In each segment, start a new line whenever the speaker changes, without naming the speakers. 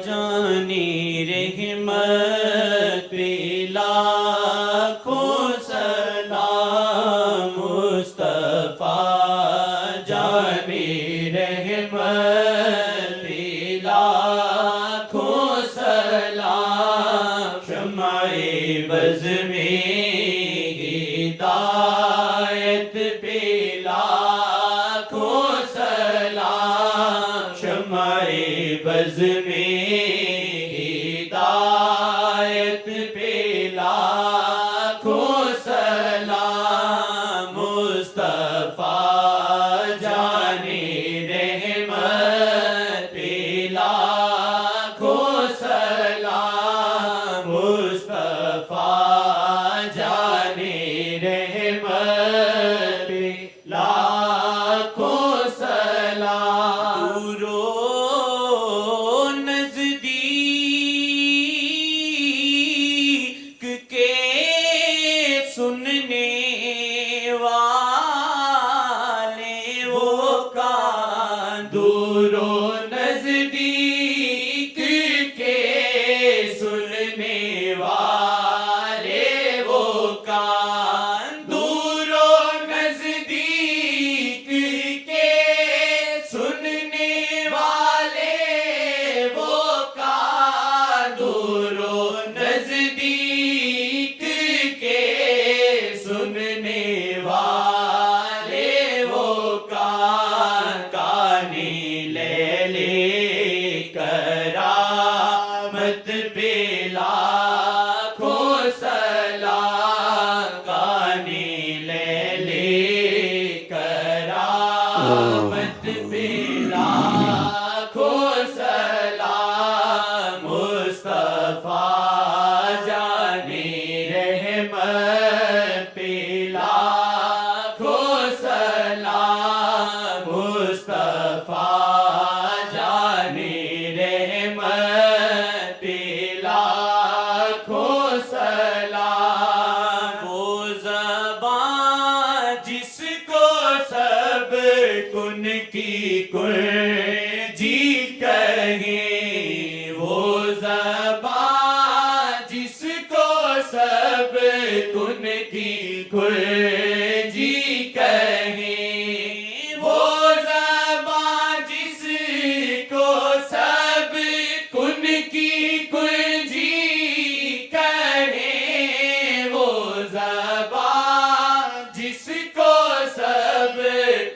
جانی رحمت پہ لاکھوں سلام مصطفیٰ جانی رحمت پہ لاکھوں سلام شمع بز میں ہدایت پہ لاکھوں سلام شمع بز میں ہدایت پہ لاکھوں سلام مصطفیٰ جانی رحمت پہ لاکھوں سلام مصطفیٰ جانی رحمت پہ لاکھوں سلام سننے والے وہ کان دور و نزدیک کے سننے والے وہ کان دور و نزدیک کے سننے والے وہ کان دور و نزدیک سننے والے وہ کانی لے لے کرامت پہ لاکھوں سلام کانی لے لے کرامت پہ لاکھوں سلام مصطفیٰ جانی رحمت پہ لاکھوں سلام مصطفیٰ جانی رحمت پہ لاکھوں سلام وہ زبان جس کو سب کن کی کنجی کہیں وہ زبان جس کو سب کن کی کنجی کہیں وہ زبان جس کو سب کن کی کنجی کہیں وہ زبان جس کو سب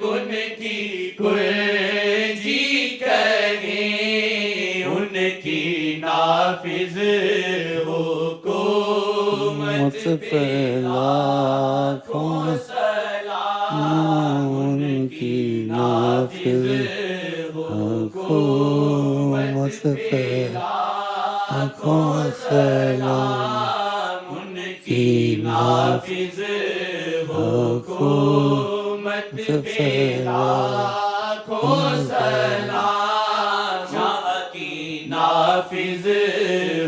کن کی کنجی کہیں ان کی نافذ حکومت پہ لاکھوں سلام ان کی نافذ حکومت پہ لاکھوں سلام ان کی نافذ حکومت پہ لاکھوں سلام شاہ کی نافذ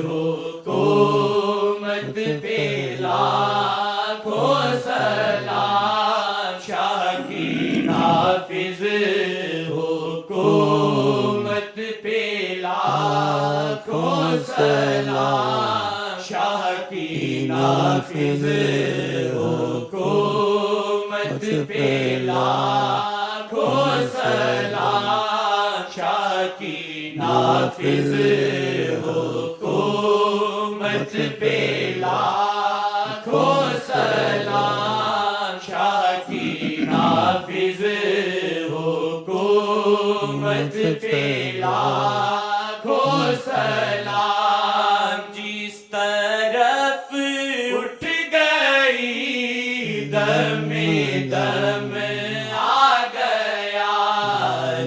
حکومت پہ لاکھوں سلام شاہ کی نافذ حکومت پہ لاکھوں سلام شاہ کی نافذ حکومت پہ لاکھوں سلام شاہ کی نافذ حکومت پہ لاکھوں سلام شاہ کی نافذ حکومت پہ لاکھوں سلام جس طرف اٹھ گئی دم دم آ گیا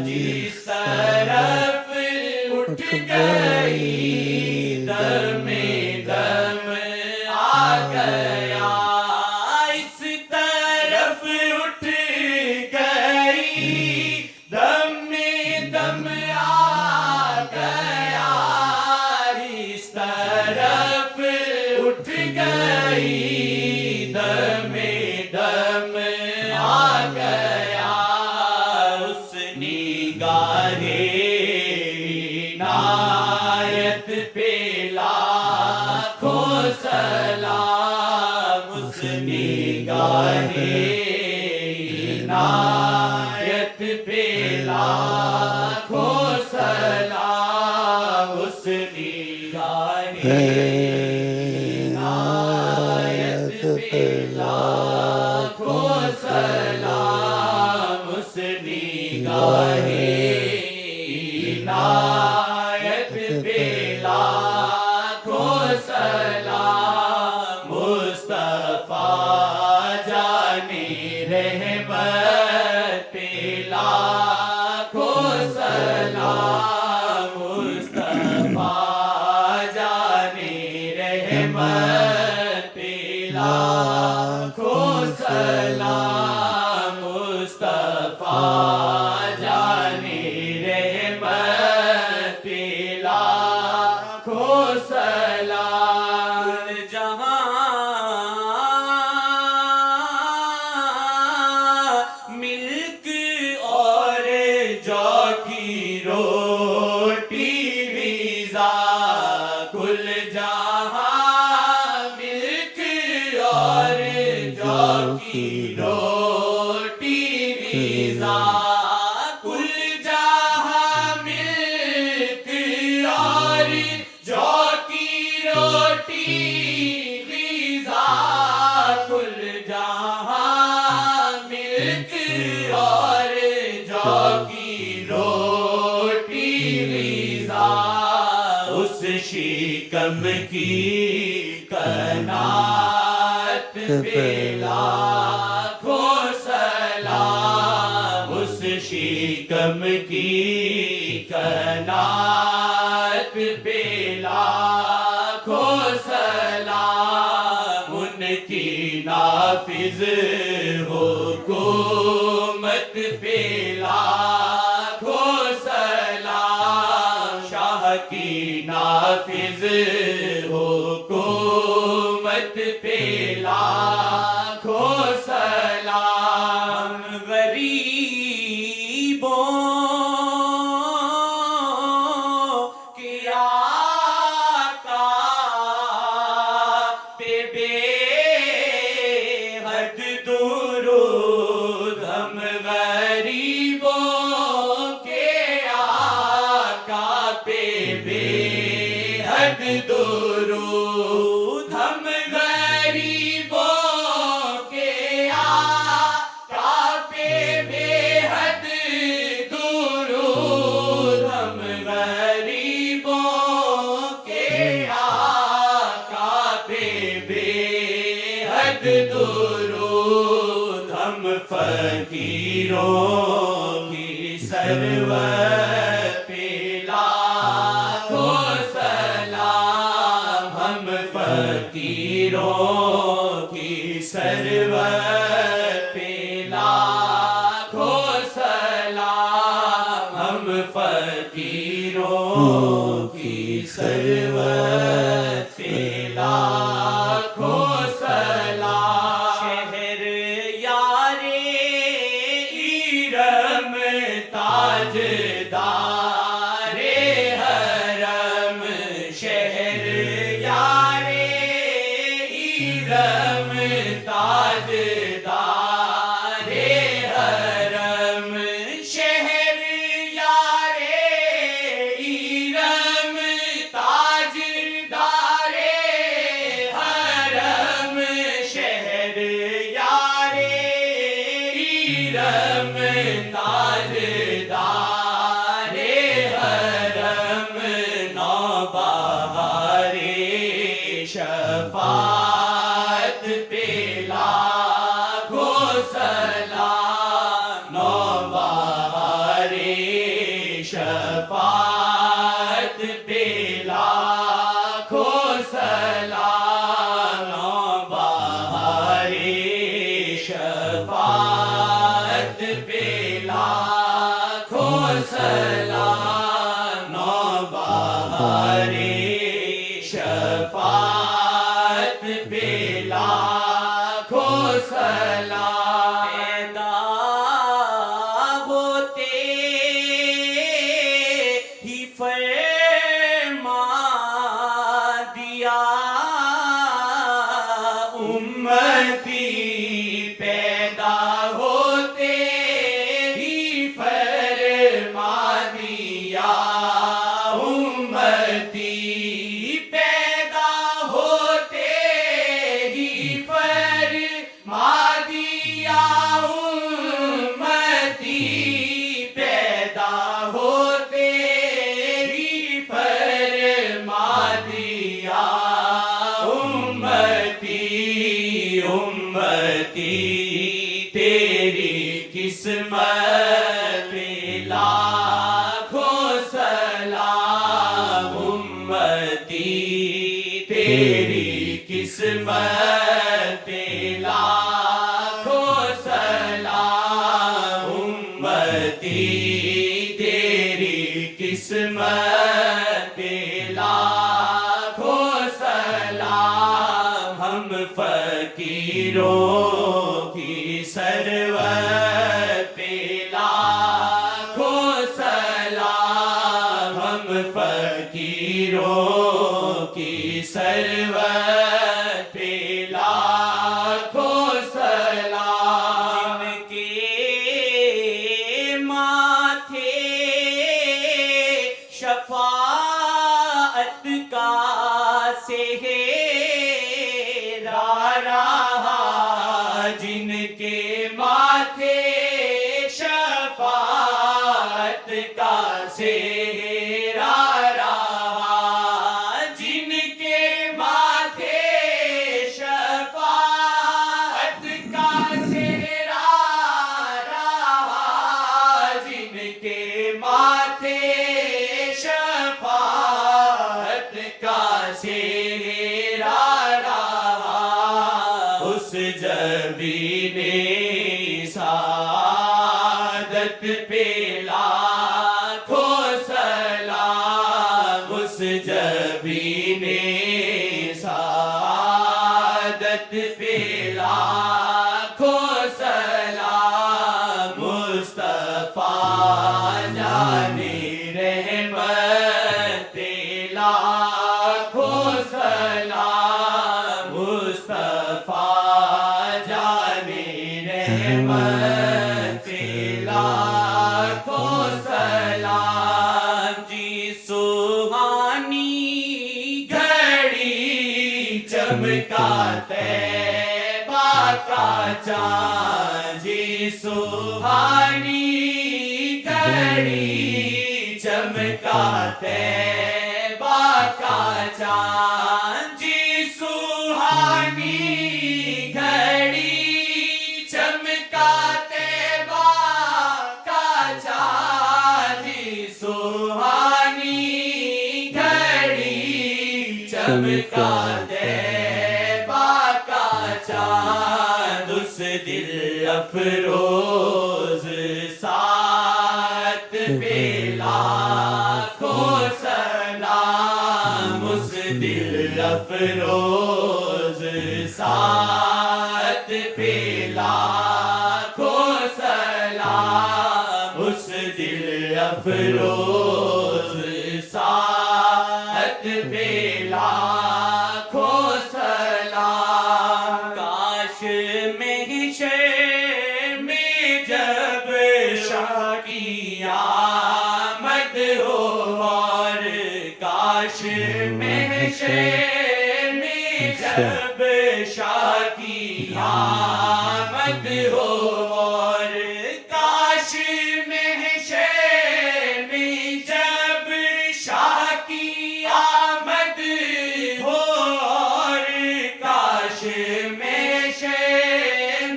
جس طرف اٹھ گئی دم دم آ گیا اس طرف اٹھ گئی دم دم آ گیا اس طرف اٹھ گئی دم دم آ گیا اس نگاہ پہ لاکھوں سلام اس نگاہ عنایت پہ لاکھوں سلام اس نگاہ عنایت پہ لاکھوں سلام مصطفیٰ جانے رحمت پہ لاکھوں سلام مصطفیٰ جانے رحمت پہ لاکھوں سلام مصطفیٰ جانے رحمت پہ لاکھوں سلام جہاں ملک اور جو کی روٹی غذا کل جہاں ملک اور جو کی روٹی غذا کل جہاں ملک اور جو کی روٹی غذا کل جہاں ملک اور جو کی روٹی غذا اس شکم کی قناعت پہ لاکھوں سلام اس شکم کی قناعت پہ لاکھوں سلام ان کی نافذ حکومت پہ لاکھوں سلام شاہ کی نافذ حکومت پہ لاکھوں سلام غریبوں کے آقا پہ بے حد درود ہم غریبوں کے آقا پہ بے حد درود ہم غریبوں کے آقا پہ بے حد درود ہم غریبوں کے آقا پہ بے حد درود ہم فقیروں کی سرورت پہ لاکھوں سلام ہم فقیروں کی سرورت پہ لاکھوں سلام ہم فقیروں کی سرورت پہ لاکھوں سلام شہر یار ایرم تاجدار حرم شہر یار ایرم تاجدار حرم شہر یار ایرم تاجدار حرم شہر یار ایرم تاجدار حرم نوبہار شفاعت پہ لاکھوں سلام نوبہار شفاعت پہ لاکھوں سلام نوبہار شفاعت پہ لاکھوں سلام نوبہار شفاعت پہ لاکھوں سلام پیدا ہوتے ہی فرما دیا امتی پیدا ہوتے ہی پہ لاکھوں سلام امتی تیری قسمت پہ لاکھوں سلام امتی تیری قسمت پہ لاکھوں سلام ہم فقیروں کی سرورت پہ لاکھوں سلام ہم فقیروں کی سرورت پہ لاکھوں سلام جن کے ماتھے شفاعت کا سہرا رہا جن کے ماتھے شفاعت کا سہرا رہا جن کے ماتھے شفاعت کا سہرا رہا جن کے ماتھے شفاعت کا سہرا رہا اس جبین سعادت پہ لاکھوں سلام اس جبین سعادت پہ لاکھوں سلام مصطفیٰ جان رحمت پہ لاکھوں سلام مصطفیٰ جان رحمت پہ لاکھوں سلام جی سبحانی گھڑی چمکا طیبہ کا چاند جی سبحانی گھڑی چمکا طیبہ کا چاند جی سبحانی گھڑی چمکا طیبہ کا چاند جی سبحانی گھڑی چمکا طیبہ کا چاند اس دل افروز ساتھ پہ لاکھوں سلام اس دل افروز ساتھ پہ لاکھوں سلام اس دل افروز ساتھ پہ لاکھوں سلام کاش محشر میں جب شاہ کی آمد ہو اور کاش محشر میں جب شاہ کی آمد ہو اور کاش محشر میں جب شاہ کی آمد ہو اور کاش محشر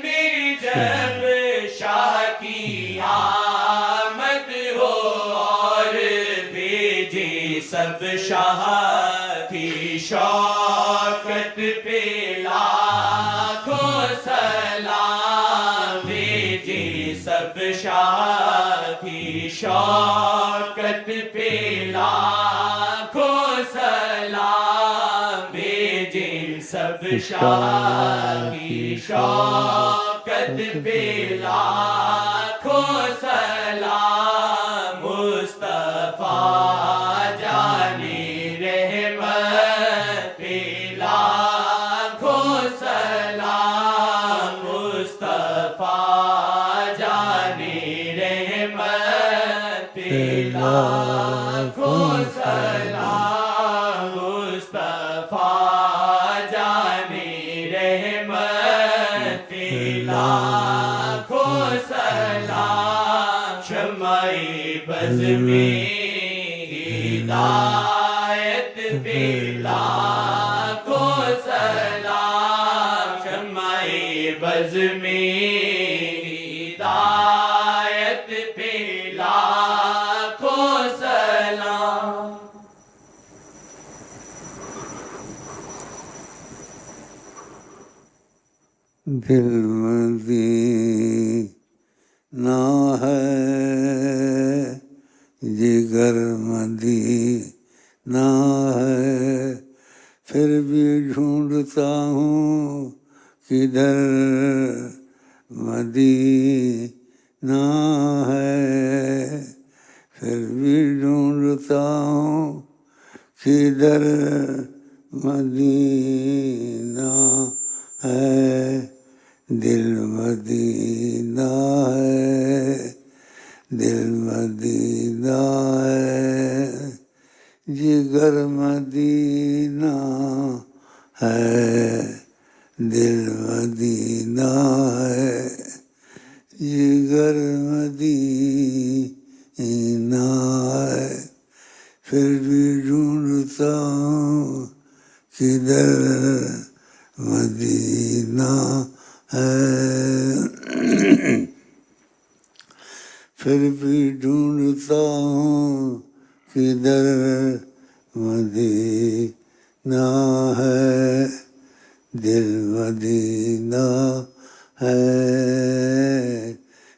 میں جب شاہ کی آمد ہو اور بھیجے سب شاہ کی شوکت پہ لاکھوں سلام بھیجے سب شاہ کی شوکت پہ لاکھوں سلام بھیجے سب شاہ کی شوکت پہ لاکھوں سلام مصطفیٰ جان رحمت پہ لاکھوں سلام مصطفیٰ جان رحمت پہ لاکھوں سلام مصطفیٰ جان رحمت پہ لاکھوں سلام شمع بز میں ہدایت پہ لاکھوں سلام شمع بز میں ہدایت پہ لاکھوں سلام
دل مدینہ ہے جگر مدینہ ہے پھر بھی ڈھونڈتا ہوں کدھر مدینہ ہے پھر بھی ڈھونڈتا ہوں کدھر مدینہ ہے دل مدینہ ہے دل مدینہ ہے جگر مدینہ ہے دل مدینہ ہے جگر مدینہ ہے پھر بھی ڈھونڈتا ہوں کدھر مدینہ ہے پھر بھی ڈھونڈتا ہوں کدھر مدینہ ہے دل مدینہ ہے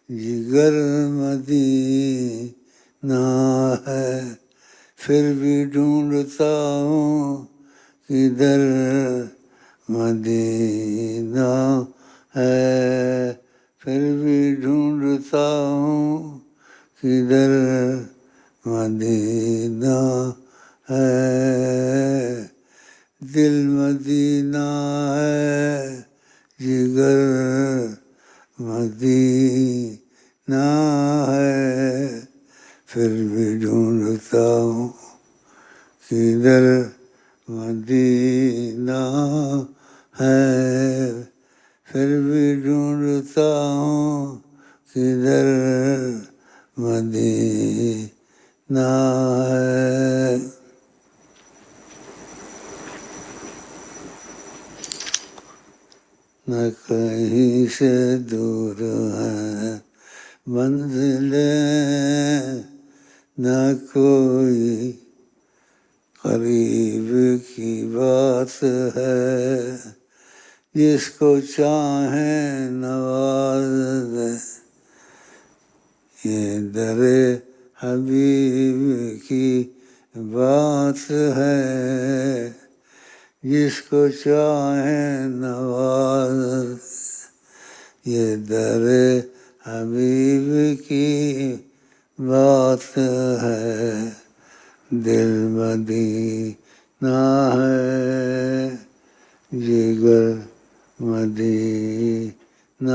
جگر مدینہ ہے پھر بھی ڈھونڈتا ہوں کدھر مدینہ ہے پھر بھی ڈھونڈتا ہوں کدھر مدینہ ہے دل مدینہ ہے جگر مدینہ ہے پھر بھی ڈھونڈتا ہوں کدھر مدینہ ہے پھر بھی ڈھونڈتا ہوں کدھر مدینہ ہے نہ کہیں سے دور ہے منزلیں نہ کوئی قریب کی بات ہے جس کو چاہیں نواز دے یہ در حبیب کی بات ہے جس کو چاہیں نواز یہ در حبیب کی بات ہے دل مدینہ ہے جگر مدینہ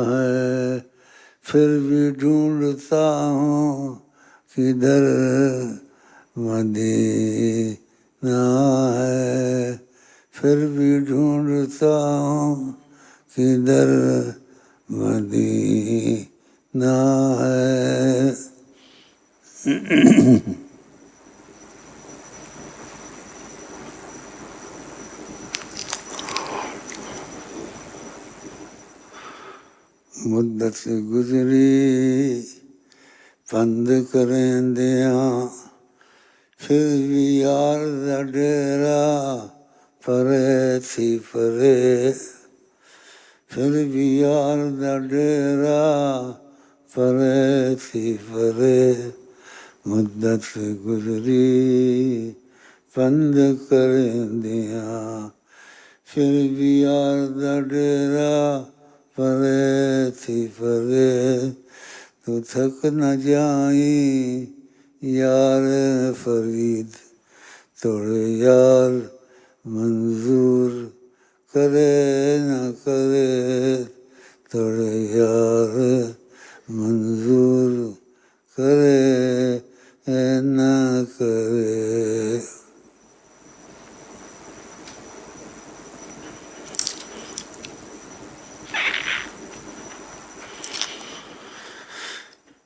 ہے پھر بھی ڈھونڈتا ہوں کدھر مدینہ ہے پھر بھی ڈھونڈتا ہوں کدھر مدینہ ہے مدت گزری پند کریں دیاں پھر بھی یار دا ڈیرا پرے تھی پرے پھر بھی یار دا ڈیرا پرے تھی پرے مدت گزری پند کریں دیاں پھر بھی یار دا ڈیرا پرے تھی پرے تو تھک نہ جائیں یار فرید توڑے یار منظور کرے نہ کرے توڑے یار منظور کرے نہ کرے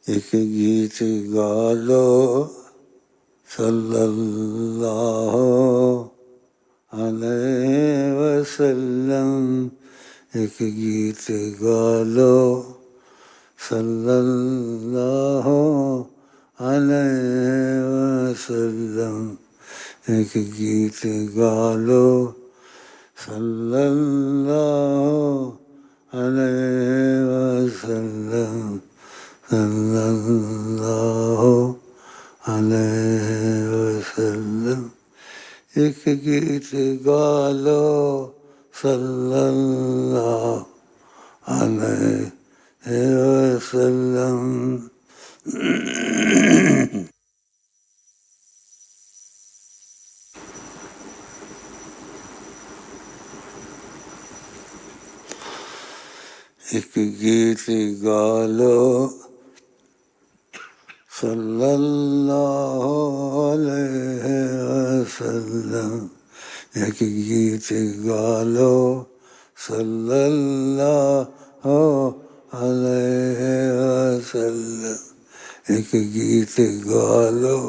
ایک گیت گا لو صلی اللہ علیہ وسلم ایک گیت گا لو صلی اللہ علیہ وسلم، ایک گیت گا لو صلی اللہ علیہ وسلم، صلی اللہ علیہ وسلم، ایک گیت گا لو صلی اللہ علیہ وسلم۔ ایک گیت گا لو صلی اللہ علیہ وسلم، ایک گیت گا لو صلی اللہ علیہ وسلم، ایک گیت گا لو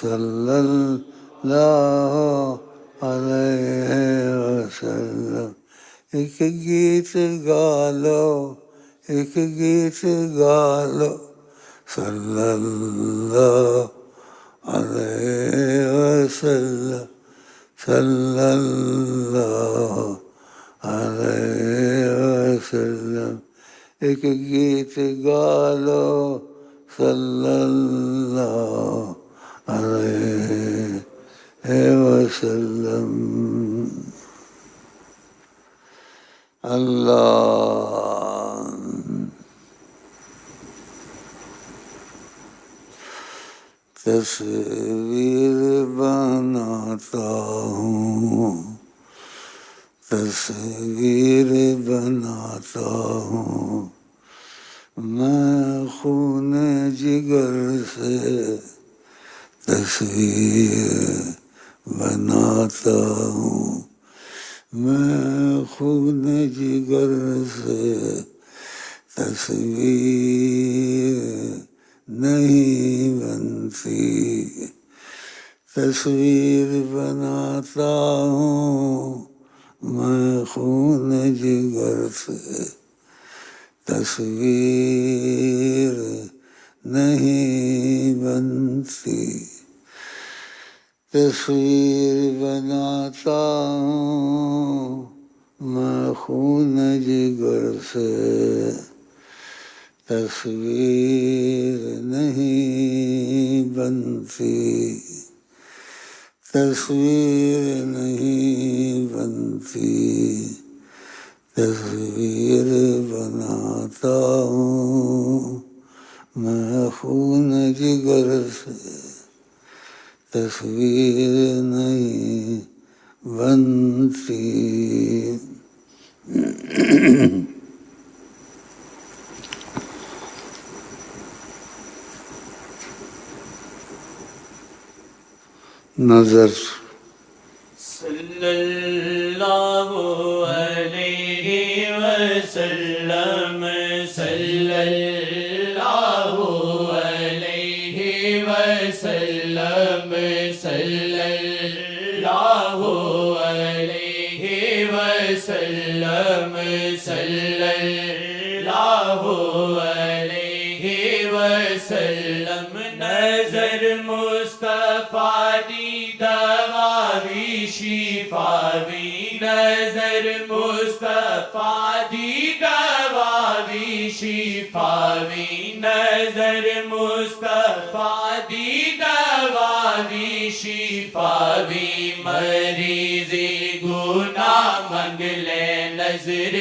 صلی اللہ علیہ وسلم، ایک گیت گا لو، ایک گیت گا لو صلی اللہ علیہ وسلم، صلی اللہ علیہ وسلم، ایک گیت گا لو صلی اللہ علیہ وسلم۔ اللہ تصویر بناتا ہوں، تصویر بناتا ہوں، میں خون جگر سے تصویر بناتا ہوں، میں خون جگر سے تصویر نہیں بنتی، تصویر بناتا ہوں میں خون جگر سے، تصویر نہیں بنتی، تصویر بناتا ہوں میں خون جگر سے، تصویر نہیں بنتی، تصویر نہیں بنتی، تصویر بناتا ہوں میں خون جگر سے، تصویر نہیں بنتی۔ نظر
صلی اللہ علیہ وسلم، صلی اللہ علیہ وسلم، صلی اللہ علیہ وسلم، صلی اللہ علیہ وسلم، نظر مصطفیٰ دی دواوی شفاوی، نظر مصطفیٰ دی دواوی شفاوی، نظر مصطفیٰ دی دواوی شفاوی، مریض گناہ منگ لے نظر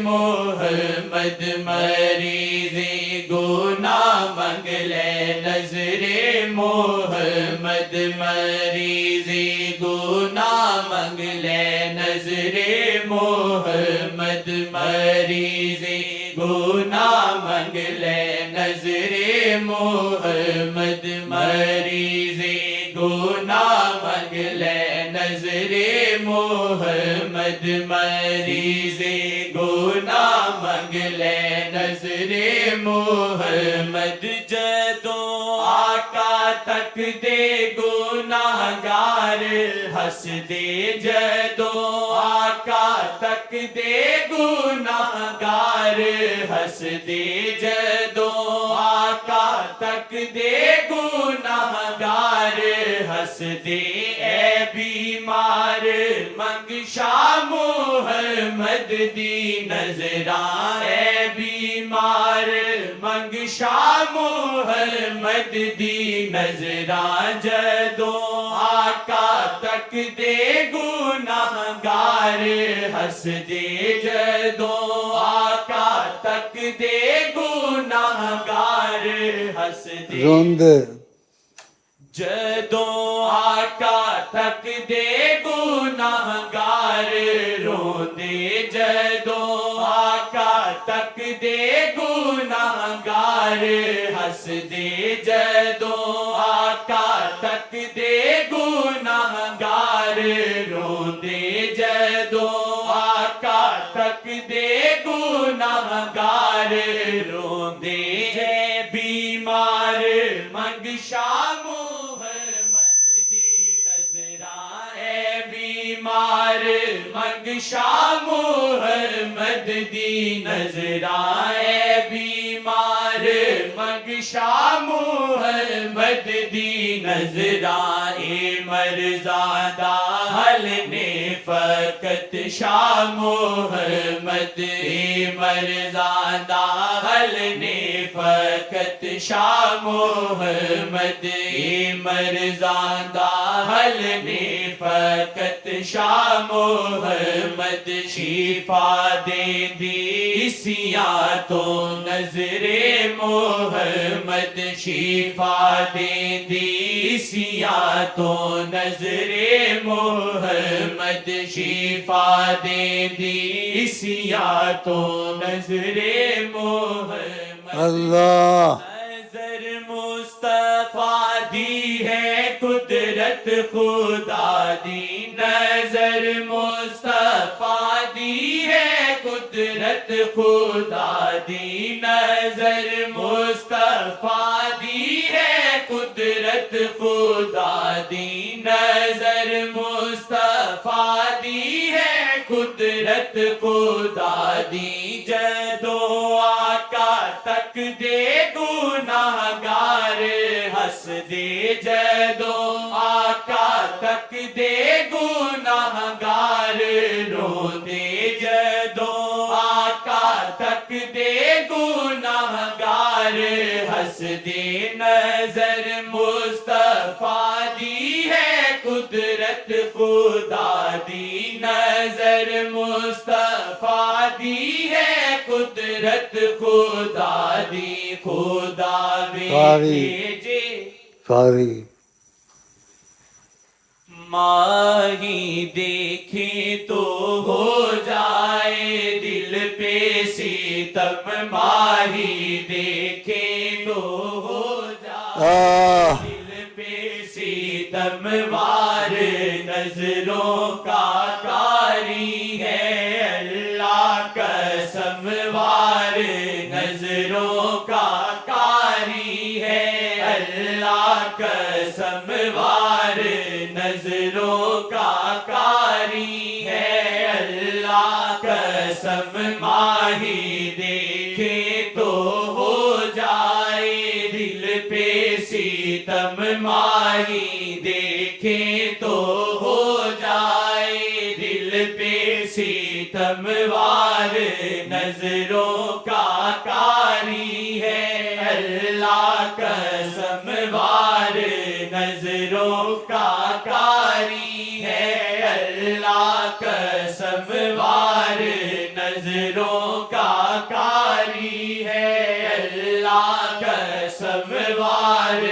محمد، مریض گناہ منگ لے نظر محمد، مریض گناہ منگ لے نظر محمد، مریض گناہ منگ لے نظر محمد، مریض گناہ منگ لے نظر محمد، مریض گناہ منگ لے نظر محمد، جدوں آقا تک دے گناہگار ہنس دے جدو آقا تک دے گناہگار ہنس دے جدو آقا تک دے گناہگار ہنس دے اے بیمار منگشا محمد دی نظراں اے بیمار منگشا محمد دی نظراں جدو آقا تک دے گناہگار ہنس دے جدو آقا تک دے گناہگار ہنس دے
روند
جدو آقا تک دے گناہگار روندے جدو آقا تک دے گناہگار ہنس دے جدو آقا تک دے گناہگار روندے جدو آقا تک دے گناہگار روندے ہے بیمار منگشا بیمار منگشا محمد دی نظراں اے بیمار منگشا محمد دی نظراں اے مرزادہ حل نے فقط شاہ محمد اے مرزادہ حل نے فقط شاہ محمد اے مرزادہ حل نے فقط شاہ محمد شفا دے دی سیاں تو نظر محمد شفا دے دی سیاں تو نظر محمد شفا دے دی سیاں تو نظر محمد
اللہ
نظر مصطفیٰ دی ہے قدرت خدا دی نظر مصطفیٰ دی ہے قدرت خدا دی نظر مصطفیٰ دی ہے قدرت خدا دی نظر مصطفیٰ دی ہے قدرت خدا دی جدو آقا تک دے گناہگار ہنس دے جدو آقا تک دے گناہگار روندے جدو آقا تک دے گناہگار ہنس دے نظر مصطفیٰ دی ہے قدرت خدا دی نظر مصطفیٰ دی ہے قدرت خدا دی خدا بھیجے
ساری
ماہی دیکھیں تو ہو جائے دل پہ ستم ماہی دیکھیں تو ہو جائے دل پہ ستم وار نظروں کا کاری ہے اللہ قسم وار نظروں کا کاری ہے اللہ قسم وار نظروں کا کاری ہے اللہ قسم ماہی دیکھے تو ہو جائے دل پہ ستم ماہی دیکھے تو ہو جائے دل پہ ستم وار نظروں کا کاری ہے اللہ قسم وار نظروں کا کاری ہے اللہ قسم وار نظروں کا کاری ہے اللہ قسم وار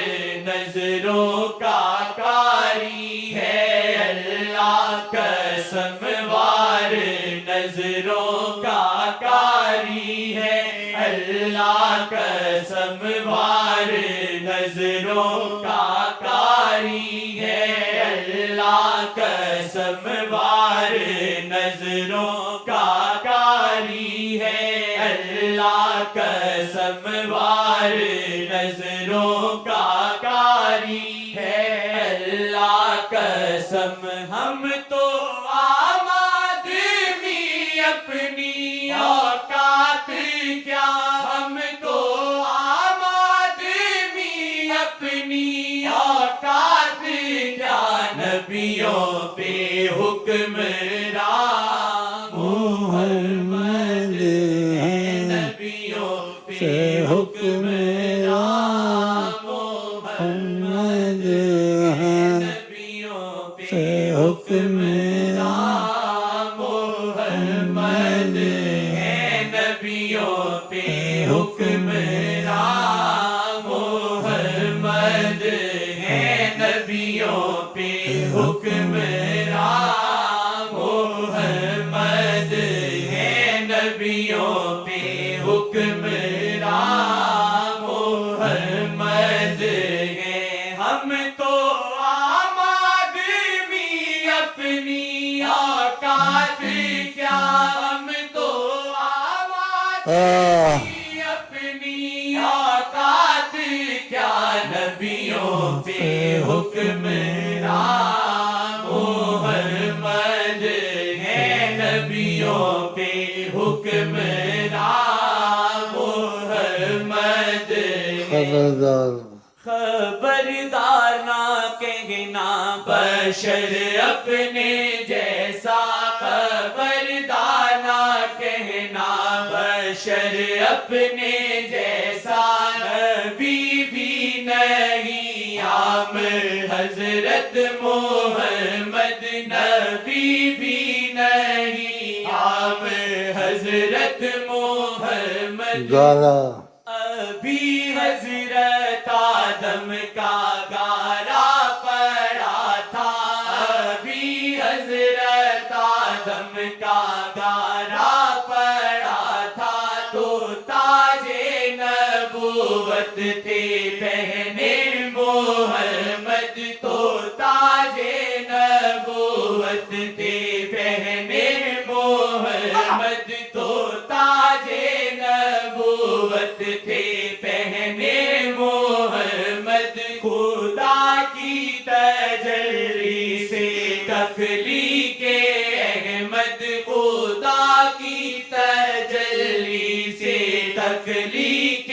نظروں کا کاری ہے اللہ قسم وار نظروں کا کاری ہے اللہ قسم وار نظروں کا کاری ہے اللہ قسم وار نظروں کا کاری ہے اللہ قسم وار نظروں کا کاری ہماری ہے اللہ قسم ہم تو عام آدمی اپنی اوقات کیا ہم تو عام آدمی اپنی اوقات کیا نبیوں پہ حکمران محمد ہے نبیوں پہ حکمران محمد ہے نبیوں پہ حکمران محمد ہے نبیوں پہ حکمران محمد ہے نبیوں پہ حکمران محمد ہے نبیوں پہ حکمران محمد ہے ہم تو عام آدمی اپنی اوقات کیا ہم تو عام آدمی اپنی اوقات کیا نبیوں پہ حکمران محمد ہے نبیوں پہ حکمران محمد
خبردار
خبردار نہ کہنا بشر اپنے جیسا خبردار نہ کہنا بشر اپنے جیسا نبی بھی نہیں عام حضرت محمد نبی بھی نہیں عام حضرت محمد
گالا
ابھی حضرت آدم کا گارا پڑا تھا ابھی حضرت آدم کا گارا پڑا تھا تو تاج نبوت تھے پہنے محمد تو تاج نبوت تھے پہنے محمد تو تاج نبوت تھے پہنے محمد خدا کی تجلی سے تخلیق احمد خدا کی تجلی سے تخلیق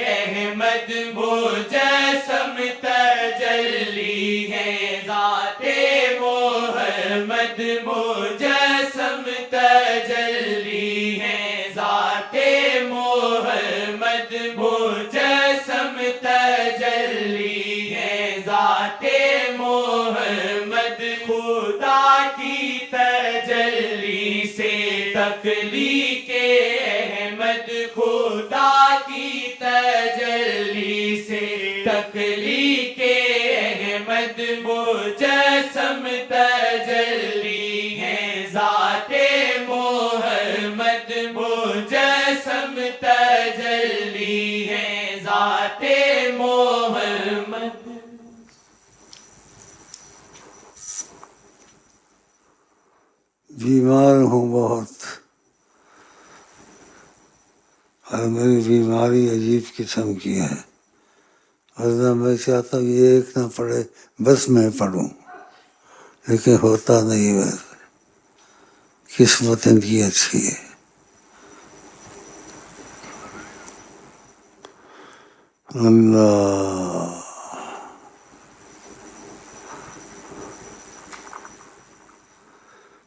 احمد مجسم تجلی ہے ذات محمد مجسم تجلی ہے ذات محمد مجسم تجلی ہے ذات محمد خدا کی تجلی سے تخلیق احمد خدا کی تجلی سے تخلیق احمد مجسم تجلی ہے ذات محمد مجسم تجلی ہے ذات محمد
بیمار ہوں بہت اور میری بیماری عجیب قسم کی ہے ورنہ میں چاہتا ہوں یہ ایک نہ پڑھے بس میں پڑھوں لیکن ہوتا نہیں ہے قسمت ان کی اچھی ہے اللہ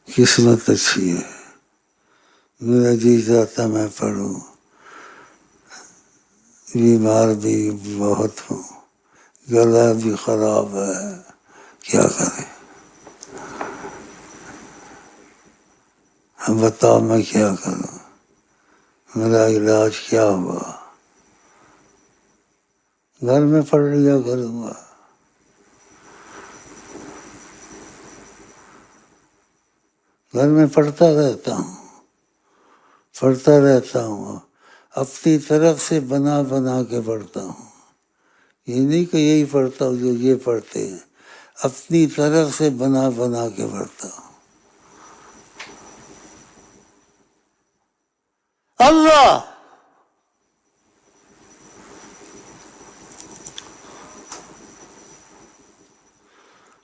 قسمت اچھی ہے میرا جی چاہتا میں پڑھوں بیمار بھی بہت ہوں گلا بھی خراب ہے کیا کریں اب بتاؤ میں کیا کروں میرا علاج کیا ہوا گھر میں پڑھ لیا کروں گا گھر میں پڑھتا رہتا ہوں اپنی طرف سے بنا بنا کے پڑھتا ہوں یہ نہیں کہ یہی پڑھتا ہوں جو یہ پڑھتے ہیں اپنی طرف سے بنا بنا کے پڑھتا ہوں اللہ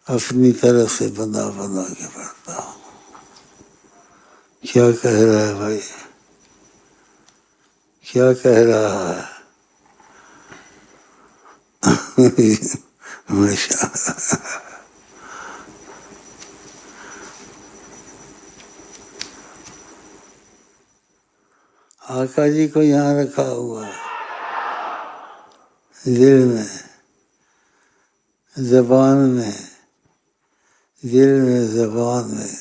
اپنی طرف سے بنا بنا کے پڑھتا ہوں. کیا کہہ رہا ہے بھائی؟ کیا کہہ رہا ہے؟ ماشاء اللہ. آقا جی کو یہاں رکھا ہوا ہے، دل میں، زبان میں، دل میں، زبان میں.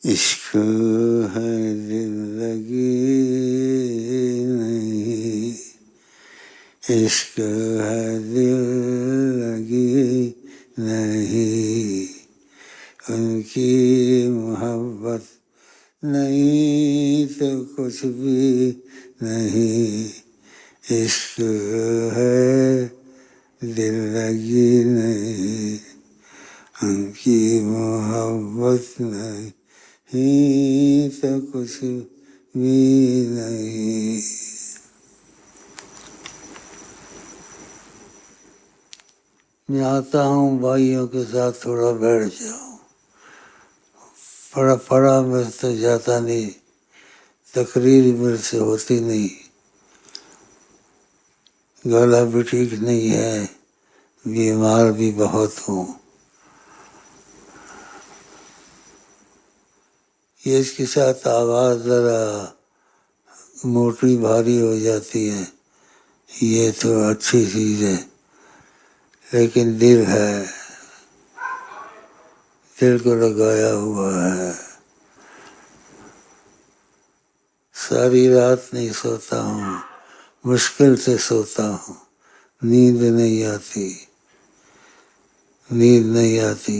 عشق ہے دل لگی نہیں، عشق ہے دل لگی نہیں، ان کی محبت نہیں تو کچھ بھی نہیں. عشق ہے دل لگی نہیں، ان کی محبت نہیں تو کچھ بھی نہیں. میں آتا ہوں بھائیوں کے ساتھ تھوڑا بیٹھ جاؤں، پڑا میرے سے جاتا نہیں، تقریر میرے سے ہوتی نہیں، گلا بھی ٹھیک نہیں ہے، بیمار بھی بہت ہوں. یہ اس کے ساتھ آواز ذرا موٹی بھاری ہو جاتی ہے، یہ تو اچھی چیز ہے، لیکن دل ہے، دل کو لگایا ہوا ہے. ساری رات نہیں سوتا ہوں، مشکل سے سوتا ہوں، نیند نہیں آتی، نیند نہیں آتی.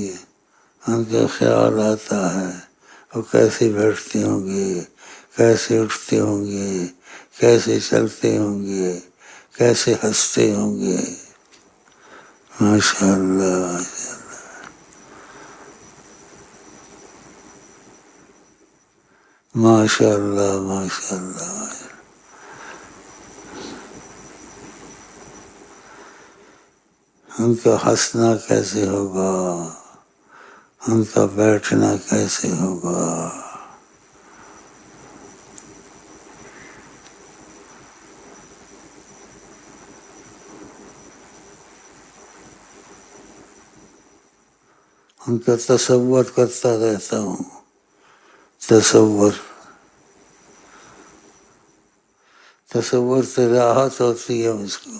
ان کا خیال آتا ہے وہ کیسے بیٹھتے ہوں گے، کیسے اٹھتے ہوں گے، کیسے چلتے ہوں گے، کیسے ہنستے ہوں گے. ماشاء اللہ. ماشاء اللہ، ماشاء اللہ. ان کا ہنسنا کیسے ہوگا، ان کا بیٹھنا کیسے ہوگا. ان کا تصور کرتا رہتا ہوں، تصور سے راحت ہوتی ہے مجھ کو.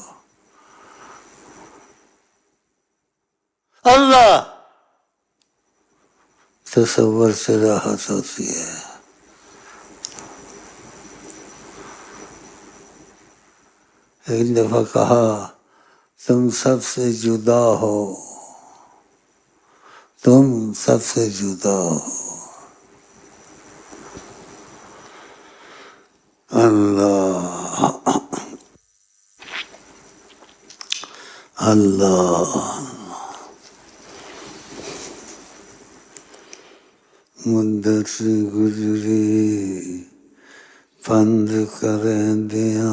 اللہ، تصور سے راحت ہوتی ہے. ایک دفعہ کہا تم سب سے جدا ہو، تم سب سے جدا ہو. اللہ، اللہ. مدت گزری بند کریں دیا،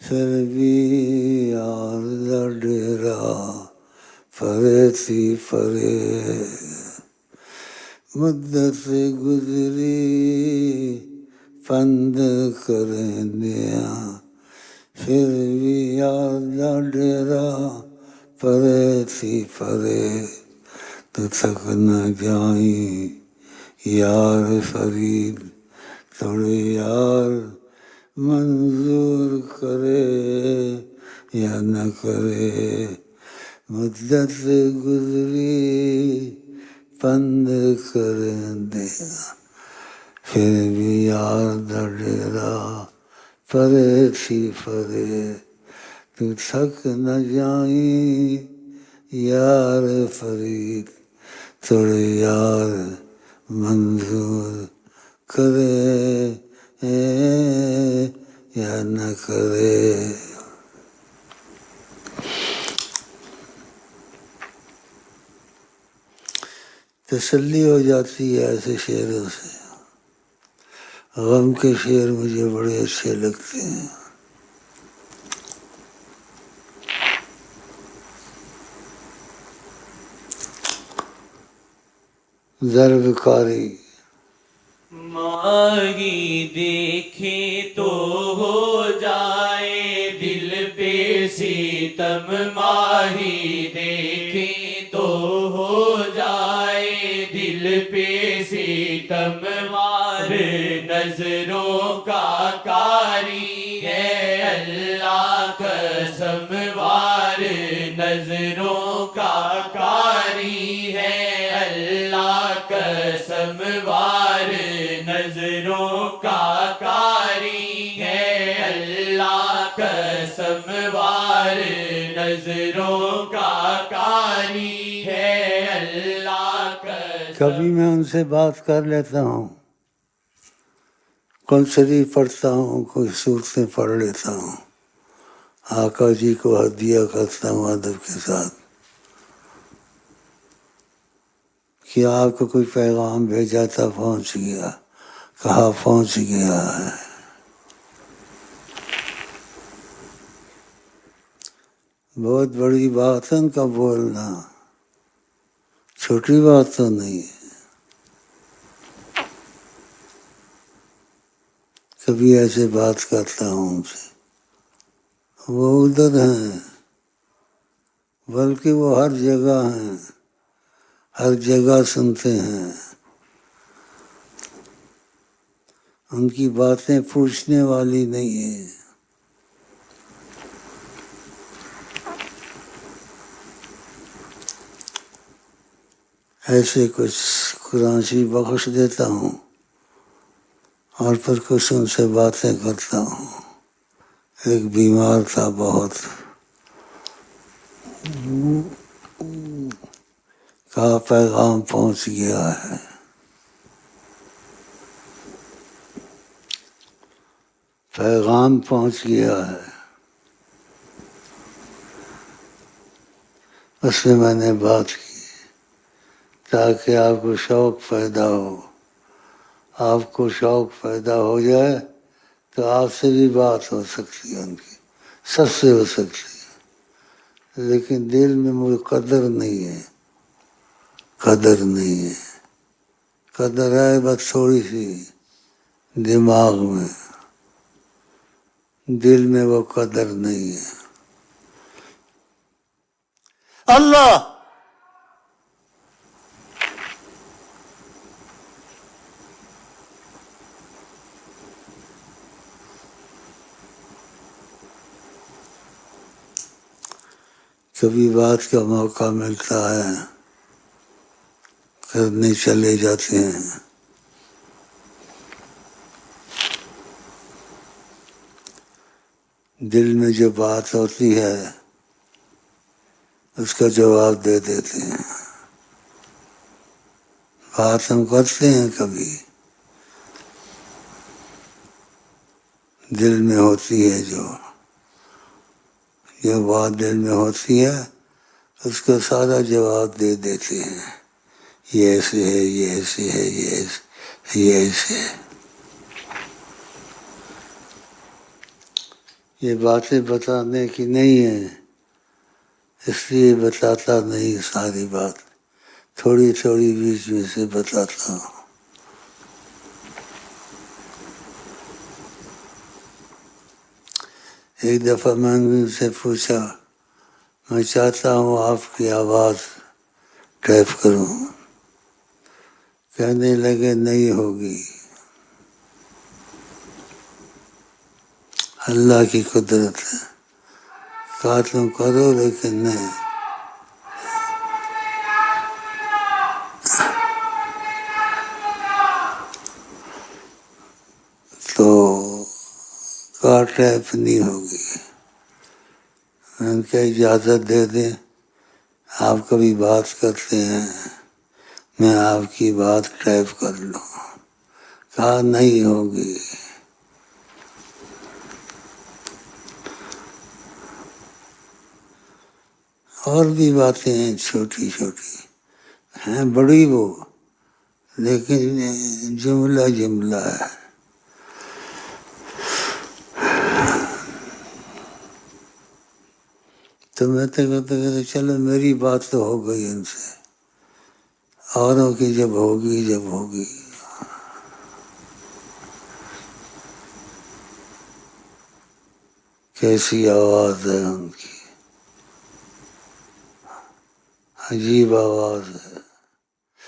پھر بھی یار دا ڈیرا پرے تھی پرے. مدت گزری بند کریں دیا، پھر بھی یار دا ڈیرا پرے تھی پرے. تو تھک نہ جائیں یار فرید، تھوڑے یار منظور کرے یا نہ کرے. مدت گزری بند کریں دیا، پھر بھی یار دا ڈیرا پرے تھی پرے. تو تھک نہ جائیں یار فرید، تھوڑے یار منظور کرے یا نہ کرے. تسلی ہو جاتی ہے ایسے شعروں سے. غم کے شعر مجھے بڑے اچھے لگتے ہیں. ضرب کاری
ماہی دیکھے تو ہو جائے دل پہ ستم، ماہی دیکھے تو ہو جائے دل پہ ستم، وار نظروں کا کاری ہے اللہ قسم، وار نظروں کا کاری ہے اللہ قسم، وار نظروں کا کاری ہے اللہ قسم، وار نظروں کا کاری ہے اللہ قسم.
کبھی میں ان سے بات کر لیتا ہوں، قرآن شریف پڑھتا ہوں، کوئی صورتیں پڑھ لیتا ہوں، آقا جی کو ہدیہ کرتا ہوں ادب کے ساتھ کہ آپ کو کوئی پیغام بھیجا تھا، پہنچ گیا، کہا پہنچ گیا ہے. بہت بڑی بات ہے ان کا بولنا، چھوٹی بات تو نہیں ہے. کبھی ایسے بات کرتا ہوں ان سے، وہ ادھر ہیں بلکہ وہ ہر جگہ ہیں، ہر جگہ سنتے ہیں. ان کی باتیں پوچھنے والی نہیں ہیں. ایسے کچھ قرآن شریف بخش دیتا ہوں اور پھر کچھ ان سے باتیں کرتا ہوں. ایک بیمار تھا بہت، کہا پیغام پہنچ گیا ہے. پیغام پہنچ گیا ہے. اس میں میں نے بات کی تاکہ آپ کو شوق پیدا ہو. آپ کو شوق پیدا ہو جائے تو آپ سے بھی بات ہو سکتی ہے، ان کی سب سے ہو سکتی ہے. لیکن دل میں مجھے قدر نہیں ہے، قدر نہیں ہے. قدر ہے بس تھوڑی سی دماغ میں، دل میں وہ قدر نہیں ہے. اللہ کبھی بات کا موقع ملتا ہے کرنے چلے جاتے ہیں. دل میں جو بات ہوتی ہے اس کا جواب دے دیتے ہیں. بات ہم کرتے ہیں کبھی دل میں ہوتی ہے، جو بات دل میں ہوتی ہے اس کا سارا جواب دے دیتے ہیں. یہ ایسے ہے، یہ ایسے ہے، یہ ایسے ہے. یہ باتیں بتانے کی نہیں ہیں، اس لیے بتاتا نہیں ساری بات، تھوڑی تھوڑی بیچ میں سے بتاتا ہوں. ایک دفعہ میں نے ان سے پوچھا، میں چاہتا ہوں آپ کی آواز ٹیپ کروں. کہنے لگے نہیں ہوگی، اللہ کی قدرت ہے. کہا تم کرو لیکن نہیں. تو کہا ٹیپ نہیں ہوگی. ان کا اجازت دے دیں، آپ کبھی بات کرتے ہیں میں آپ کی بات ٹیپ کر لوں. کہا نہیں ہوگی. اور بھی باتیں ہیں چھوٹی چھوٹی ہیں، بڑی وہ لیکن جملہ جملہ ہے. تو میں تو کہتے چلو میری بات تو ہو گئی ان سے، اوروں کی جب ہوگی کیسی آواز ہے ان کی، عجیب آواز ہے۔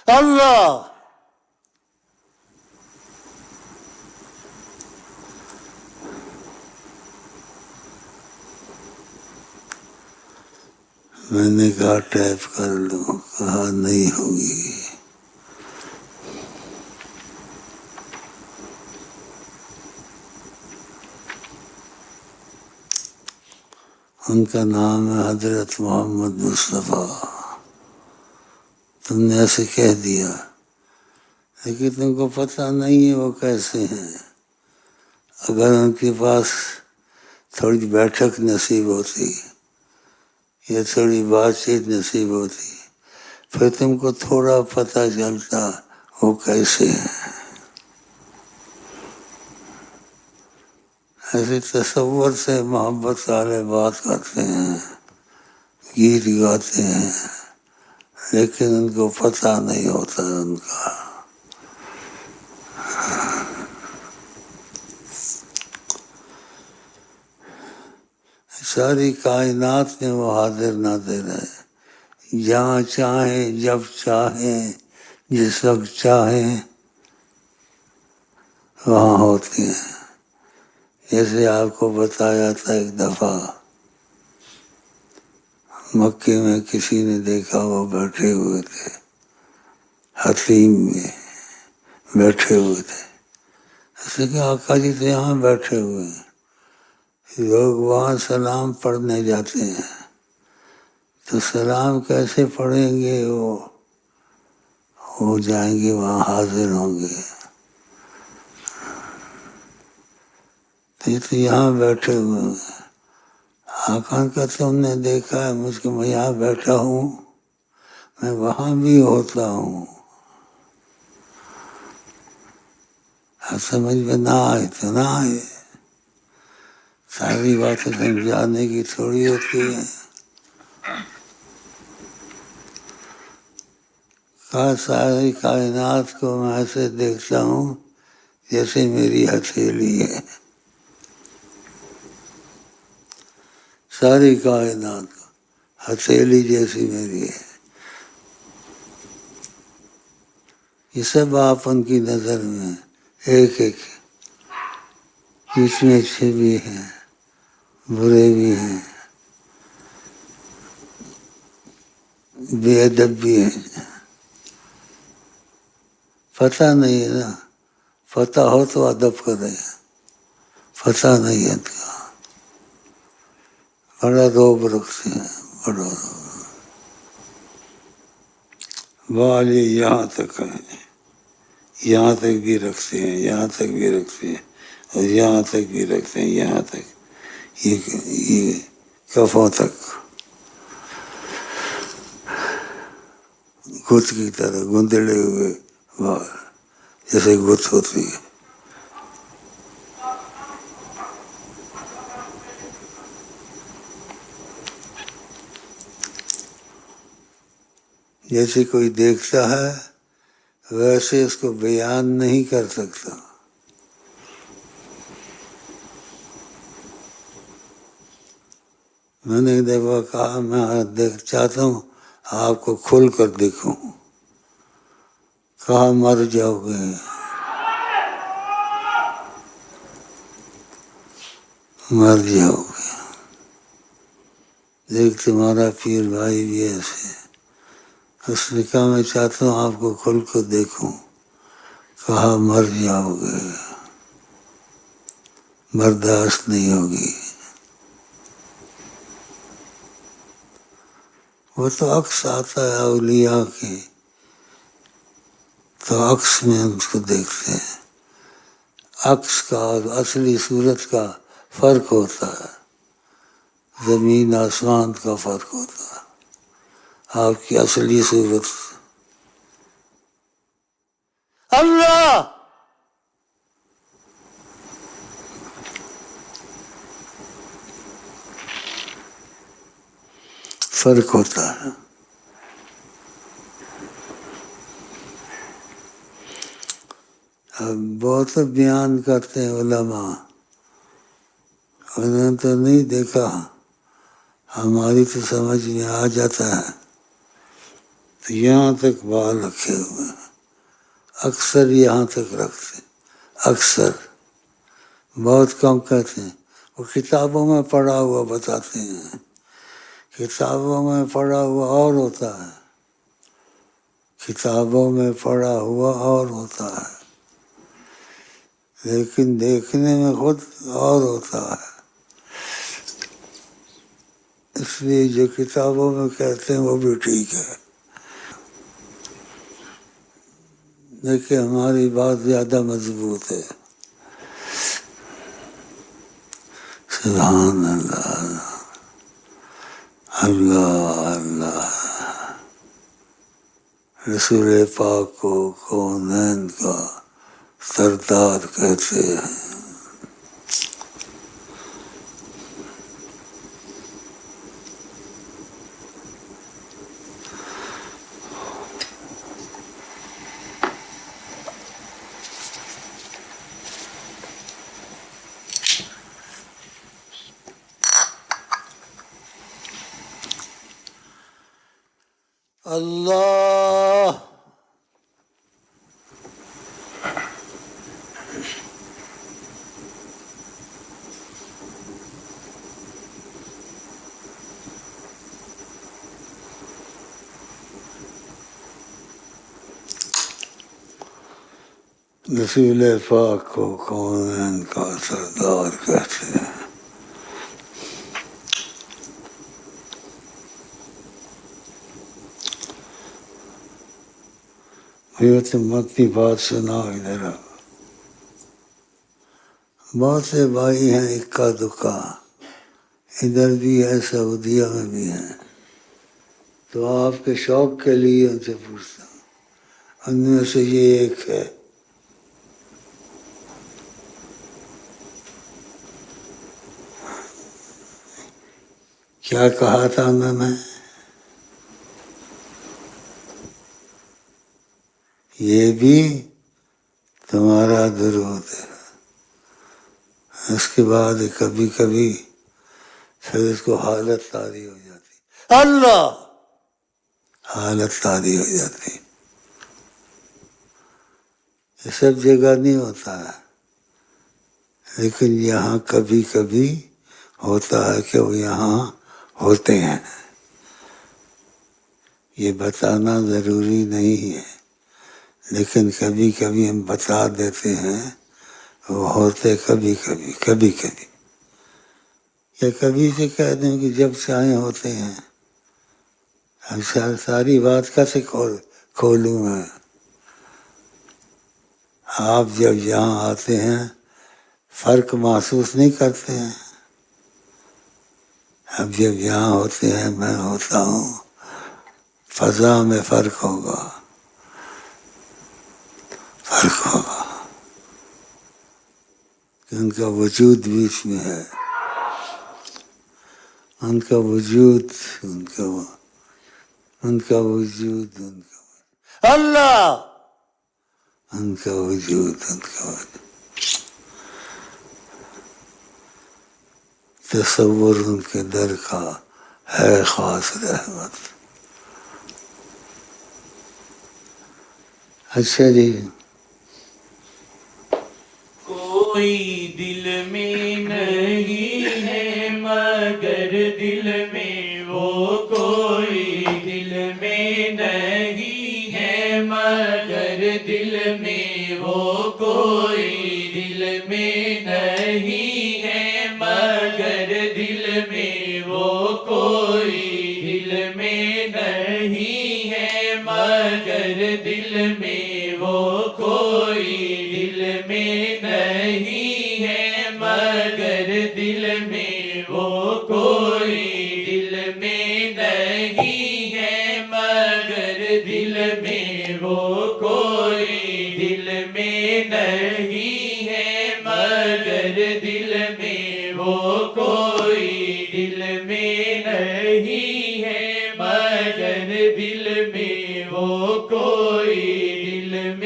اللہ میں نے کہا ٹیپ کر لوں، کہا نہیں ہوگی۔ ان کا نام ہے حضرت محمد مصطفیٰ۔ تم نے ایسے کہہ دیا، لیکن تم کو پتہ نہیں ہے وہ کیسے ہیں۔ اگر ان کے پاس تھوڑی بیٹھک نصیب ہوتی یا تھوڑی بات چیت نصیب ہوتی، پھر تم کو تھوڑا پتہ چلتا وہ کیسے ہیں۔ ایسے تصور سے محبت والے بات کرتے ہیں، گیت گاتے ہیں، لیکن ان کو پتہ نہیں ہوتا ان کا۔ ساری کائنات میں وہ حاضر ناظر ہے، جہاں چاہیں جب چاہیں جس وقت چاہیں وہاں ہوتے ہیں۔ جیسے آپ کو بتایا تھا ایک دفعہ مکے میں کسی نے دیکھا وہ بیٹھے ہوئے تھے، حتیم میں بیٹھے ہوئے تھے۔ ایسے کہ آقا جی تو یہاں بیٹھے ہوئے ہیں، لوگ وہاں سلام پڑھنے جاتے ہیں، تو سلام کیسے پڑھیں گے؟ وہ ہو جائیں گے وہاں حاضر ہوں گے، تو یہ تو یہاں بیٹھے ہوئے ہیں۔ آقا کا تم نے دیکھا ہے مجھ کو، میں یہاں بیٹھا ہوں، میں وہاں بھی ہوتا ہوں۔ سمجھ میں نہ آئے تو نہ آئے، ساری باتیں سمجھانے کی تھوڑی ہوتی ہیں۔ ساری کائنات کو میں ایسے دیکھتا ہوں جیسے میری ہتھیلی ہے، ساری کائنات کو ہتھیلی جیسی میری ہے۔ یہ سب آپ ان کی نظر میں ایک ایک، بیچ میں اچھے بھی ہیں، برے بھی ہیں، بے ادب بھی ہیں۔ پتہ نہیں ہے نا، پتہ ہو تو ادب کرے، پتہ نہیں ہے ان کا، بڑا روب رکھتے ہیں، بڑا روب۔ والی یہاں تک ہے، یہاں تک بھی رکھتے ہیں، یہاں تک بھی رکھتے ہیں، اور یہاں تک بھی رکھتے ہیں، یہاں تک، یہ کفوں تک، گت کی طرح گندڑے ہوئے بال جیسے گت ہوتی ہے۔ جیسے کوئی دیکھتا ہے ویسے اس کو بیان نہیں کر سکتا۔ میں نے ایک دفعہ کہا میں چاہتا ہوں آپ کو کھل کر دیکھوں، کہا مر جاؤ گے، مر جاؤ گے، دیکھ تمہارا پیر بھائی بھی ایسے۔ اس نے کہا میں چاہتا ہوں آپ کو کھل کر دیکھوں، کہا مر جاؤ گے، برداشت نہیں ہوگی۔ وہ تو عکس آتا ہے اولیاء کی، تو عکس میں ان کو دیکھتے ہیں۔ عکس کا اور اصلی صورت کا فرق ہوتا ہے، زمین آسمان کا فرق ہوتا ہے۔ آپ کی اصلی صورت اللہ فرق ہوتا ہے. اب بہت بیان کرتے ہیں علماء، انہوں نے تو نہیں دیکھا، ہماری تو سمجھ میں آ جاتا ہے. تو یہاں تک بال رکھے ہوئے ہیں، اکثر یہاں تک رکھتے ہیں، اکثر. بہت کم کہتے ہیں. وہ کتابوں میں پڑھا ہوا بتاتے ہیں، کتابوں میں پڑھا ہوا اور ہوتا ہے، کتابوں میں پڑھا ہوا اور ہوتا ہے، لیکن دیکھنے میں خود اور ہوتا ہے. اس لیے جو کتابوں میں کہتے ہیں وہ بھی ٹھیک ہے، لیکن ہماری بات زیادہ مضبوط ہے. سبحان اللہ، اللہ اللہ. رسول پاک کو کونین کا سردار کہتے ہیں. اللہ رسول پاک کو کونین کا سردار کہتے ہیں. یہ تم اپنی بات سناؤ ادھر. بہت سے بھائی ہیں اکا دکا، ادھر بھی ہے سعودیہ میں بھی ہیں، تو آپ کے شوق کے لیے ان سے پوچھتا ہوں. ان میں سے یہ ایک ہے، کیا کہا تھا میں نے؟ یہ بھی تمہارا درود ہے. اس کے بعد کبھی کبھی پھر اس کو حالت طاری ہو جاتی، اللہ حالت طاری ہو جاتی. یہ سب جگہ نہیں ہوتا ہے، لیکن یہاں کبھی کبھی ہوتا ہے کہ وہ یہاں ہوتے ہیں. یہ بتانا ضروری نہیں ہے، لیکن کبھی کبھی ہم بتا دیتے ہیں. وہ ہوتے کبھی کبھی، کبھی کبھی، یا کبھی سے کہہ دیں کہ جب چاہیں ہوتے ہیں. اب ساری بات کیسے کھولوں میں؟ آپ جب یہاں آتے ہیں فرق محسوس نہیں کرتے ہیں. اب جب یہاں ہوتے ہیں، میں ہوتا ہوں، فضا میں فرق ہوگا، فرق ہوگا. ان کا وجود بیچ میں ہے، ان کا وجود، ان کا وجود، اللہ، ان کا وجود، ان کا وجود. تصور ان کے در کا ہے خاص رحمت. اچھا جی.
کوئی دل میں نہیں ہے مگر دل میں وہ، کوئی دل میں نہیں ہے مگر دل میں وہ، کوئی دل میں نہیں ہے مگر دل میں وہ، کوئی دل میں نہیں ہے مگر دل میں وہ، کوئی دل میں نہیں ہے مگر دل میں وہ، کوئی دل میں نہیں ہے مگر دل میں وہ، کوئی دل میں نہیں ہے مگر دل میں وہ، کوئی دل میں نہیں ہے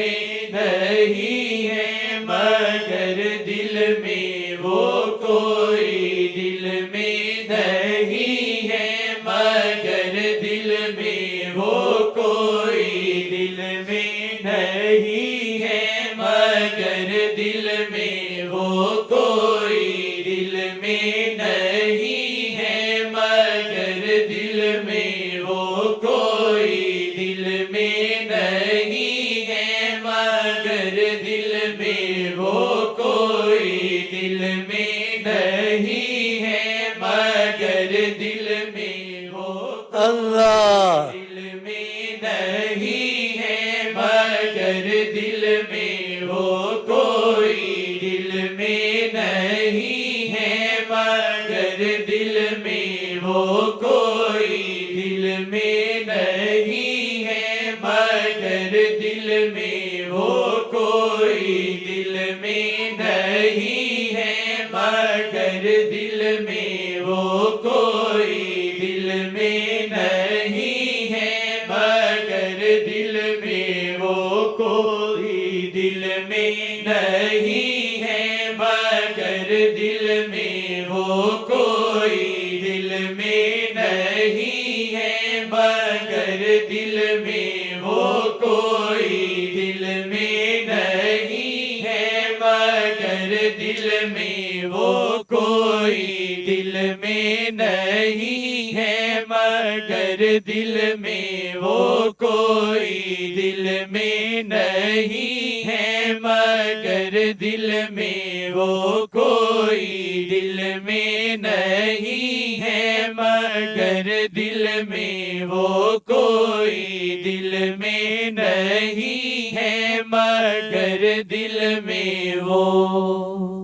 میں نہیں ہے مگر دل میں وہ کوئی دل میں نہیں ہے مگر دل میں وہ کوئی دل میں نہیں ہے مگر دل میں وہ کوئی دل میں نہیں ہے مگر دل میں وہ کوئی دل میں نہیں ہے مگر دل میں وہ کوئی دل میں نہیں ہے مگر دل میں وہ
اللہ
دل میں نہیں ہے مگر دل میں وہ کوئی دل میں نہیں ہے مگر دل میں وہ کوئی دل میں نہیں ہے مگر دل میں وہ کوئی دل میں نہیں ہے مگر دل میں وہ کوئی دل میں نہیں ہے مگر دل میں وہ کوئی دل میں نہیں ہے مگر دل میں وہ کوئی دل میں نہیں ہے مگر دل میں وہ کوئی دل میں نہیں ہے مگر دل میں وہ کوئی دل میں نہیں ہے مگر دل میں وہ کوئی دل میں نہیں ہے مگر دل میں وہ کوئی دل میں نہیں ہے مگر دل میں وہ کوئی دل میں نہیں ہے مگر دل میں وہ